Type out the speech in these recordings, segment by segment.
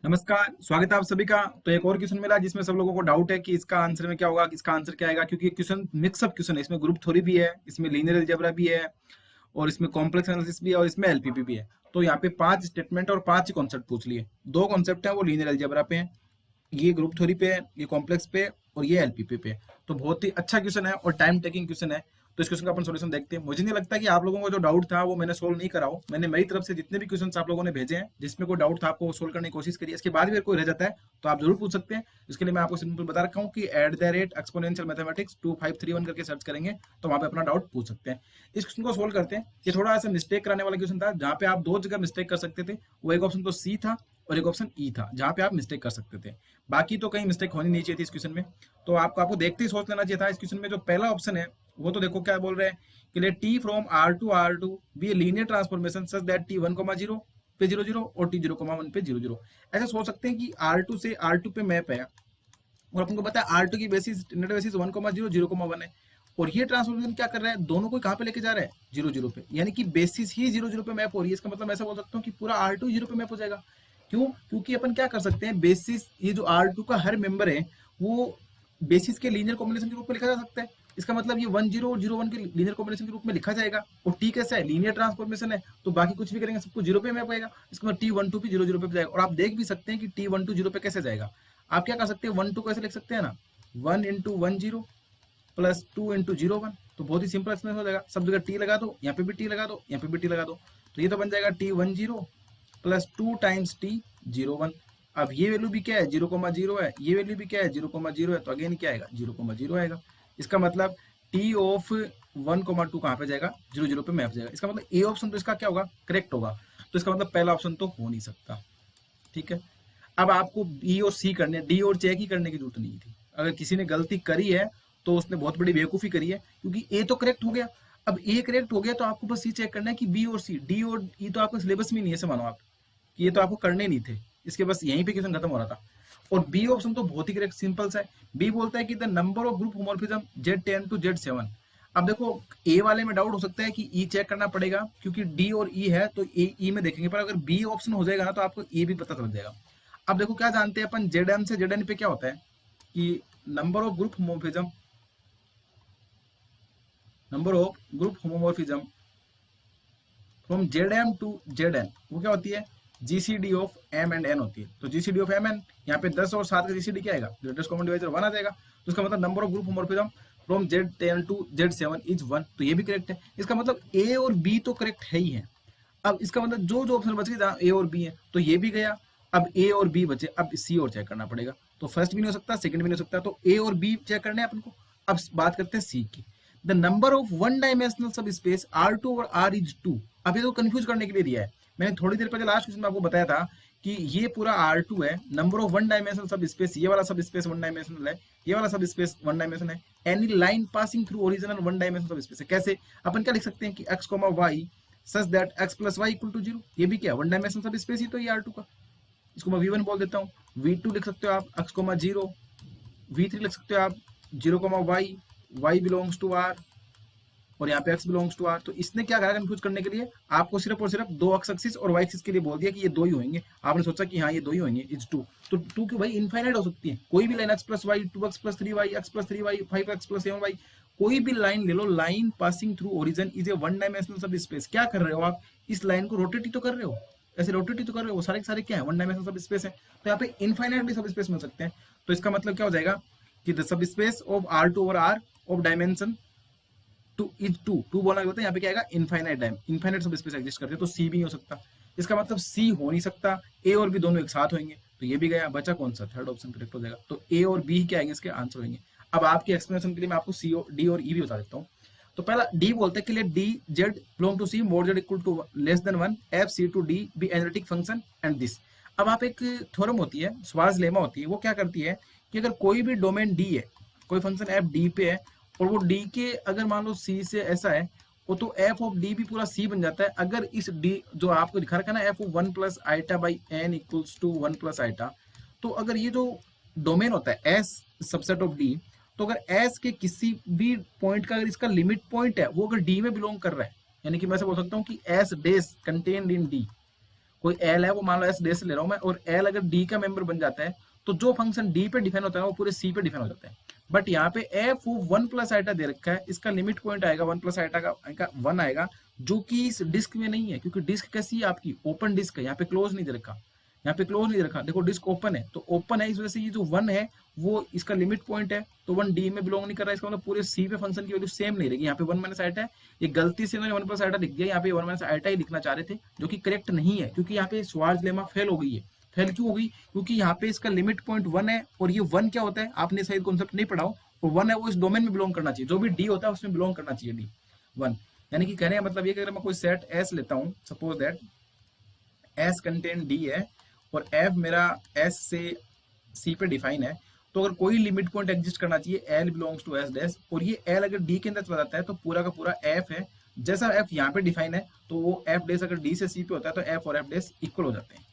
नमस्कार, स्वागत है आप सभी का। तो एक और क्वेश्चन मिला जिसमें सब लोगों को डाउट है कि इसका आंसर में क्या होगा, इसका आंसर क्या आएगा, क्योंकि क्वेश्चन मिक्सअप क्वेश्चन है। इसमें ग्रुप थ्योरी भी है, इसमें लीनियर अलजेब्रा भी है, और इसमें कॉम्प्लेक्स एनालिसिस भी है, और इसमें एलपीपी भी है। तो यहाँ पे 5 स्टेटमेंट और 5 कॉन्सेप्ट पूछ लिए। 2 कॉन्सेप्ट है वो लीनियर अलजेब्रा पे है, ये ग्रुप थ्योरी पे है, ये कॉम्प्लेक्स पे, और ये एलपीपी पे। तो बहुत ही अच्छा क्वेश्चन है और टाइम टेकिंग क्वेश्चन है। तो इस क्वेश्चन का अपन सॉल्यूशन देखते हैं। मुझे नहीं लगता कि आप लोगों को जो डाउट था वो मैंने सोल्व नहीं करा हो। मैंने मेरी तरफ से जितने भी क्वेश्चन आप लोगों ने भेजे हैं, जिसमें कोई डाउट था आपको वो सोल्व करने की कोशिश करिए। इसके बाद भी अगर कोई रह जाता है तो आप जरूर पूछ सकते हैं। इसके लिए मैं आपको सिंपल बता रखा हूँ कि @exponential mathematics 2531 करके सर्च करेंगे तो वहाँ पे अपना डाउट पूछ सकते हैं। इस क्वेश्चन को सोल्व करते हैं। ये थोड़ा सा मिस्टेक कराने वाला क्वेश्चन था, जहाँ पे आप 2 जगह मिस्टेक कर सकते थे। वो एक ऑप्शन तो सी था और एक ऑप्शन ई था, जहाँ पे आप मिस्टेक कर सकते थे। बाकी तो कहीं मिस्टेक होनी नहीं चाहिए थी इस क्वेश्चन में। तो आपको देखते ही सोच लेना चाहिए था। इस क्वेश्चन में जो पहला ऑप्शन है वो तो देखो क्या बोल रहे हैं कि let T from R to R2 be a linear transformation such that T1, 0 पे 0 0 और T0, 1 पे 0 0। ऐसे सोच सकते हैं कि R2 से R2 पे मैप है, और अपन को पता है R2 की बेसिस नेट बेसिस 1, 0 0, 1 है। और ये ट्रांसफॉर्मेशन क्या कर रहा है, दोनों को कहाँ पे लेके जा रहा है, 0 0 पे। यानी कि बेसिस ही 0 0 पे मैप हो रही है। इसका मतलब ऐसा बोल सकता हूँ कि पूरा R2 0 पे मैप हो जाएगा। क्यों? क्योंकि अपन क्या कर सकते हैं, बेसिस ये जो R2 का हर मेंबर है वो बेसिस के लीनियर कॉम्बिनेशन के रूप में लिखा जा सकता है। इसका मतलब ये 1 0 और 0 1 के लीनियर कॉम्बिनेशन के रूप में लिखा जाएगा। और टी कैसा है, लीनियर ट्रांसफॉर्मेशन है, तो बाकी कुछ भी करेंगे सबको 0 पे मैप आएगा। इसका मतलब T12 भी 0 0 पे जाएगा। और आप देख भी सकते हैं कि T12 0 पे कैसे जाएगा। आप क्या कर सकते हैं, 1 2 कैसे लिख सकते हैं ना, 1 × 1 0 प्लस 2 × 0 1। तो बहुत ही सिंपल एक्सप्लेन हो जाएगा। सब जगह टी लगा दो, यहाँ पे भी टी लगा दो, यहाँ पे भी टी लगा दो। तो ये तो बन जाएगा T10 प्लस 2 टाइम्स T01। अब ये वैल्यू भी क्या है, 0, 0 है। ये वैल्यू भी क्या है, 0, 0 है। तो अगेन क्या आएगा, 0, 0 आएगा। इसका मतलब टी ऑफ 1, 2 कहाँ पे जाएगा, 0 0 पे मैप जाएगा। इसका मतलब ए ऑप्शन तो इसका क्या होगा, करेक्ट होगा। तो इसका मतलब पहला ऑप्शन तो हो नहीं सकता। ठीक है। अब आपको बी और सी करने, डी और चेक ही करने की जरूरत नहीं थी। अगर किसी ने गलती करी है तो उसने बहुत बड़ी बेवकूफी करी है, क्योंकि ए तो करेक्ट हो गया। अब ए करेक्ट हो गया तो आपको बस सी चेक करना है कि बी और सी, डी और ई तो आपको सिलेबस में नहीं है, ऐसे मानो आप कि ये तो आपको करने नहीं थे। इसके बस यहीं पे क्वेश्चन खत्म हो रहा था। और बी ऑप्शन तो बहुत ही करेक्ट, सिंपल सा है। बी बोलता है कि the number of group homomorphism Z10 to Z7। अब देखो ए वाले में डाउट हो सकता है कि ई चेक करना पड़ेगा, क्योंकि डी और ई है तो ए ई में देखेंगे। पर अगर बी ऑप्शन हो जाएगा ना तो आपको ए भी पता चल जाएगा। अब देखो क्या जानते हैं अपन, जेड से जेड पे क्या होता है कि number of group homomorphism, number of group homomorphism from Z to Z वो क्या होती है, GCD of M and N होती है। तो जीसीडी ऑफ एम एन, यहाँ पे 10 और 7 का जीसीडी क्या आएगा, ग्रेटेस्ट कॉमन डिवाइजर 1 आ जाएगा। तो इसका मतलब number of group homomorphism from Z10 to Z7 is 1। तो ये भी करेक्ट है। इसका मतलब ए और बी तो करेक्ट है ही है। अब इसका मतलब जो जो ऑप्शन बच गए जहाँ ए और बी है तो ये भी गया। अब ए और बी बचे, अब सी और चेक करना पड़ेगा। तो फर्स्ट भी नहीं हो सकता, सेकंड भी नहीं हो सकता, तो ए और बी चेक करने हैं अपन को। अब बात करते हैं सी की। The number of one dimensional सब स्पेस R2 और R इज 2। अब ये तो कंफ्यूज करने के लिए दिया है। मैंने थोड़ी देर पहले लास्ट क्वेश्चन में आपको बताया था कि ये पूरा R2 है, नंबर ऑफ वन डायमेंशनल सब स्पेस, ये वाला सब स्पेस वन डायमेंशनल है, ये वाला सब स्पेस वन डायमेंशन है। Any line passing through original one dimensional सब स्पेस है। कैसे, अपन क्या लिख सकते हैं कि x, y such that x plus Y equal to 0। ये भी क्या वन डायमेंशनल सब स्पेस ही तो ये R2 का। इसको मैं V1 बोल देता हूँ। V2 लिख सकते हो आप x, 0। V3 लिख सकते हो आप 0, y, y belongs to R, और यहाँ पे x बिलोंग्स टू R। तो इसने क्या करा कंफ्यूज करने के लिए, आपको सिर्फ और सिर्फ दो x एक्सिस और y एक्सिस के लिए बोल दिया कि ये दो ही होंगे। आपने सोचा कि हाँ ये दो ही होंगे, इज 2। तो 2 क्यों भाई, इनफाइनाइट हो सकती है कोई भी line, x plus y, 2x plus 3y, x plus 3y, 5x plus 7y, कोई भी लाइन ले लो। Line passing through origin is a one dimensional subspace. क्या कर रहे हो आप, इस लाइन को रोटेट ही तो कर रहे हो, ऐसे रोटेट ही तो कर रहे हो। सारे के सारे क्या है, वन डायमेंशनल सब स्पेस है। तो यहाँ पे इनफाइनाइट भी सब स्पेस मिल सकते हैं। तो इसका मतलब क्या हो जाएगा कि the sub space of R2 over R of dimension two is 2 बोलना होता है। यहाँ पे क्या आएगा, इनफाइनाइट टाइम, इनफाइनाइट सब स्पेस एग्जिस्ट करते हैं। तो सी भी नहीं हो सकता। इसका मतलब सी हो नहीं सकता। ए और बी दोनों एक साथ होंगे, तो ये भी गया। बचा कौन सा, थर्ड ऑप्शन करेक्ट हो जाएगा। तो ए और बी क्या आएंगे, इसके आंसर होंगे। अब आपके एक्सप्लेनेशन के लिए मैं आपको सी डी और ई भी बता देता हूँ। तो पहला डी बोलते हैं कि let D Z belong to C mod Z equal to less than 1 F C to D be analytic function and this. अब आप एक थ्योरम होती है, स्वाज लेमा होती है, वो क्या करती है कि अगर कोई भी डोमेन डी है, कोई फंक्शन एफ डी पे है, और वो डी के अगर मान लो सी से ऐसा है, वो तो एफ ऑफ डी भी पूरा सी बन जाता है। अगर इस डी जो आपको दिखा रखा है ना, F of 1 plus eta by N equals to 1 plus eta, तो अगर ये जो डोमेन होता है एस सबसेट ऑफ डी, तो अगर एस के किसी भी पॉइंट का अगर इसका लिमिट पॉइंट है वो अगर डी में बिलोंग कर रहा है, यानी कि मैं ऐसे बोल सकता हूँ कि S dash contained in D, कोई एल है, वो मान लो एस डे से ले रहा हूं मैं, और एल अगर डी का मेंबर बन जाता है तो जो फंक्शन डी पे डिफाइन होता है वो पूरे सी पे डिफाइन हो जाता है। बट यहाँ पे एफ वो वन प्लस आइटा दे रखा है, इसका लिमिट पॉइंट आएगा वन प्लस आइटा का वन आएगा, जो कि इस डिस्क में नहीं है, क्योंकि डिस्क कैसी है आपकी, ओपन डिस्क है, यहाँ पे क्लोज नहीं दे रखा, यहाँ पे क्लोज नहीं दे रखा, देखो डिस्क ओपन है, तो ओपन है, इस वजह से ये जो वन है वो इसका लिमिट पॉइंट है, तो वन डी में बिलोंग नहीं कर रहा है, इसका मतलब पूरे सी पे फंक्शन की वैल्यू सेम नहीं रहेगी। यहाँ पे वन माइनस आइटा है, ये गलती से इन्होंने वन प्लस आइटा लिख दिया, यहाँ पे वन माइनस आइटा ही लिखना चाह रहे थे, जो कि करेक्ट नहीं है, क्योंकि यहाँ पे श्वार्ट्ज लेमा फेल हो गई है। फेल क्यों हो गई, क्योंकि यहाँ पे इसका लिमिट पॉइंट वन है, और ये वन क्या होता है आपने सही कॉन्सेप्ट नहीं पढ़ा हो, और वन है वो इस डोमेन में बिलोंग करना चाहिए, जो भी डी होता है उसमें बिलोंग करना चाहिए डी वन। यानी कि कहने का मतलब ये कि अगर मैं कोई सेट एस लेता हूँ, suppose that S contain D है और एफ मेरा एस से सी पे डिफाइन है, तो अगर कोई लिमिट पॉइंट एग्जिस्ट करना चाहिए L belongs to S dash, और ये एल अगर डी के अंदर चला जाता है तो पूरा का पूरा एफ है, जैसा एफ यहाँ पे डिफाइन है तो वो एफ डैश अगर डी से सी पे होता है तो एफ और एफ डैश इक्वल हो जाते हैं।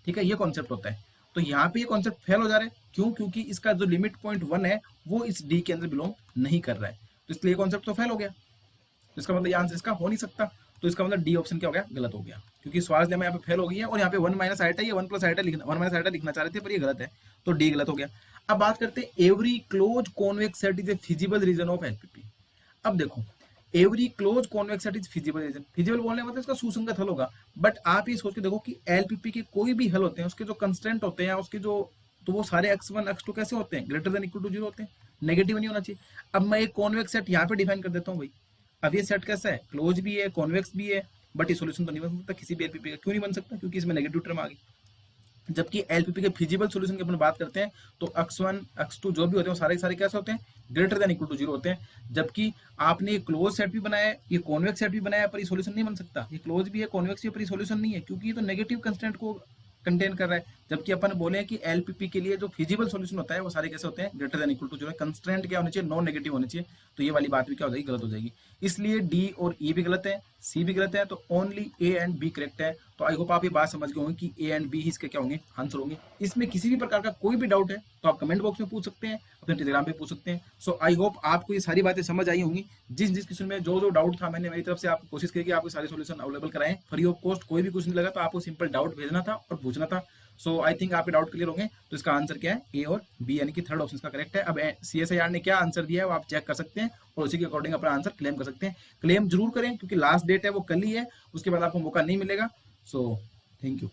ठीक है, ये कॉन्सेप्ट होता है। तो यहाँ पे ये कॉन्सेप्ट फेल हो जा रहा है, क्यों, क्योंकि इसका जो लिमिट पॉइंट वन है वो इस डी के अंदर बिलोंग नहीं कर रहा है, तो इसलिए कॉन्सेप्ट तो फेल हो गया, तो इसका मतलब ये आंसर इसका हो नहीं सकता, तो इसका मतलब डी ऑप्शन क्या हो गया, गलत हो गया, क्योंकि स्वार्ट्ज लेमा यहाँ पे फेल हो गई है, और यहाँ पे वन माइनस आइटा ये वन प्लस आइटा लिखना, वन माइनस आइटा लिखना चाह रहे थे पर ये गलत है, तो डी गलत हो गया। अब बात करते हैं every close convex set is a feasible region of LPP. अब देखो every close convex set is feasible region, feasible बोलने मतलब इसका सुसंगत हल होगा, बट आप ये सोच के देखो कि एलपीपी के कोई भी हल होते हैं उसके जो कंस्टेंट होते हैं उसके जो, तो वो सारे x1 x2 कैसे होते हैं, ग्रेटर देन इक्वल टू 0 होते हैं, नेगेटिव नहीं होना चाहिए। अब मैं एक कॉन्वेक्स सेट यहाँ पे डिफाइन कर देता हूँ भाई, अब ये सेट कैसा है, क्लोज भी है कॉन्वेक्स भी है, बट ये सॉल्यूशन तो नहीं बन सकता किसी भी एलपीपी का, क्यों नहीं बन सकता, क्योंकि इसमें नेगेटिव टर्म आ गई। जबकि एलपीपी के फिजिबल सॉल्यूशन की अपन बात करते हैं तो x1 x2 जो भी होते हैं वो सारे सारे कैसे होते हैं, ग्रेटर देन इक्वल टू 0 होते हैं। जबकि आपने ये क्लोज सेट भी बनाया है, ये कॉन्वेक्स सेट भी बनाया है, पर ये सॉल्यूशन नहीं बन सकता, ये क्लोज भी है कॉन्वेक्स भी है पर ये सॉल्यूशन नहीं है, क्योंकि ये तो नेगेटिव कंस्टेंट को कंटेन कर रहा है। जबकि अपन बोले हैं कि एलपीपी के लिए जो फिजिबल सॉल्यूशन होता है वो सारे कैसे होते हैं, greater than equal to 0, constant क्या होने चाहिए, नॉन नेगेटिव होने चाहिए, तो ये वाली बात भी क्या हो जाएगी, गलत हो जाएगी। इसलिए डी और ई भी गलत है, सी भी गलत है, तो only A and B correct है। तो आई होप आप ये बात समझ गए होंगे कि ए एंड बी ही इसके क्या होंगे, आंसर होंगे। इसमें किसी भी प्रकार का कोई भी डाउट है तो आप कमेंट बॉक्स में पूछ सकते हैं, अपने टेलीग्राम पे पूछ सकते हैं। सो आई होप आपको ये सारी बातें समझ आई होंगी, जिस जिस क्वेश्चन में जो जो डाउट था मैंने मेरी तरफ से आपको कोशिश की कि आपको सारे सॉल्यूशन अवेलेबल कराएं फ्री ऑफ कॉस्ट। कोई भी क्वेश्चन नहीं लगा तो आपको सिंपल डाउट भेजना था और पूछना था। सो आई थिंक आपके डाउट क्लियर होंगे। तो इसका आंसर क्या है, ए और बी, यानी कि थर्ड ऑप्शन का करेक्ट है। अब CSIR ने क्या आंसर दिया है वो आप चेक कर सकते हैं और उसी के अकॉर्डिंग अपना आंसर क्लेम कर सकते हैं। क्लेम जरूर करें क्योंकि लास्ट डेट है वो कल ही है, उसके बाद आपको मौका नहीं मिलेगा। So thank you.